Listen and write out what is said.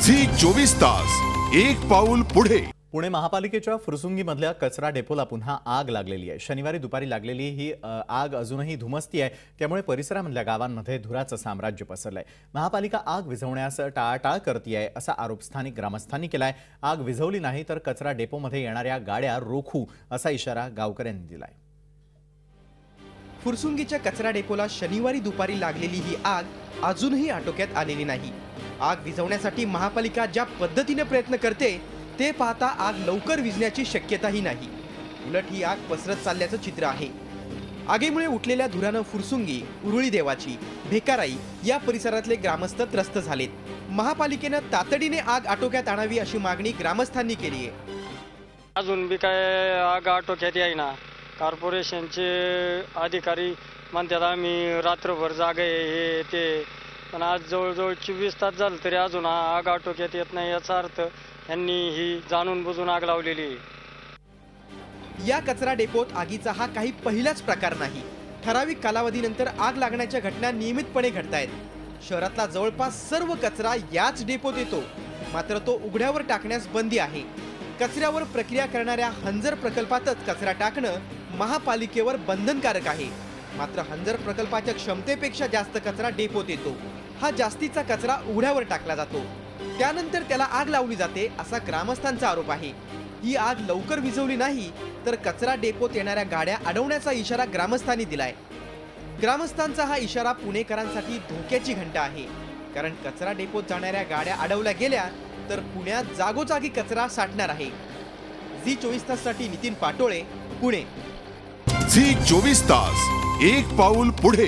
Zee 24 तास एक पाऊल पुढे। पुणे महापालिकेच्या फुरसुंगीमधल्या कचरा डेपोला पुन्हा आग लागलेली आहे। शनिवारी दुपारी लागलेली ही आग अजूनही धुमसती आहे, त्यामुळे परिसरामधल्या गावांमध्ये धुराचं साम्राज्य पसरलंय। महापालिका आग विझवण्यास टाळाटाळ करतेय असा आरोप स्थानिक ग्रामस्थांनी केलाय। आग विझवली नाही तर कचरा डेपोमध्ये येणाऱ्या गाड्या रोखू असा इशारा गावकऱ्यांनी दिलाय। फुरसुंगीच्या कचरा डेपोला शनिवारी दुपारी लागलेली ही आग अजूनही आटोक्यात आलेली नाही। आग विझवण्यासाठी महापालिका ज्या पद्धतीने प्रयत्न करते ते पाहता आग लवकर विझण्याची शक्यताही नाही। उलट ही आग पसरत चालल्याचं चित्र आहे। आगीमुळे उठलेल्या धुरानं फुरसुंगी, उरुळी देवाची, भेकाराई या परिसरातले ग्रामस्थ त्रस्त झालेत। महापालिकेनं तातडीने आग आटोक्यात आणावी अशी मागणी ग्रामस्थांनी केली आहे। अजून बी काय आग आटोक्यात येईना। कॉर्पोरेशनचे अधिकारी म्हणतात आम्ही रात्रभर जागे हे ते, पण आज जवळजवळ 24 तास झाले तरी अजून आग आटोक्यात येत नाही। याचा अर्थ यांनी ही जाणून बुजून आग लावलेली आहे। या कचरा डेपोत आगीचा हा काही पहिलाच प्रकार नाही। ठराविक कालावधीनंतर आग लागण्याच्या घटना नियमितपणे घडतायत। शहरातला जवळपास सर्व कचरा याच डेपोत येतो, मात्र तो उघड्यावर टाकण्यास बंदी आहे। कचऱ्यावर प्रक्रिया करणाऱ्या हंजर प्रकल्पातच कचरा टाकणं महापालिकेवर बंधनकारक आहे, मात्र हंजर प्रकल्पाच्या क्षमतेपेक्षा जास्त कचरा डेपोत येतो। हा जास्तीचा कचरा उघड्यावर टाकला जातो, त्यानंतर त्याला आग लावली जाते असा ग्रामस्थांचा आरोप आहे। ही आग लवकर विझवली नाही तर कचरा डेपोत येणाऱ्या गाड्या अडवण्याचा इशारा ग्रामस्थांनी दिलाय। ग्रामस्थांचा हा इशारा पुणेकरांसाठी धोक्याची घंटा आहे, कारण कचरा डेपोत जाणाऱ्या गाड्या अडवल्या गेल्या तर पुण्यात जागोजागी कचरा साठणार आहे। झी 24 ताससाठी नितीन पाटोळे, पुणे। झी 24 तास एक पाऊल पुढे।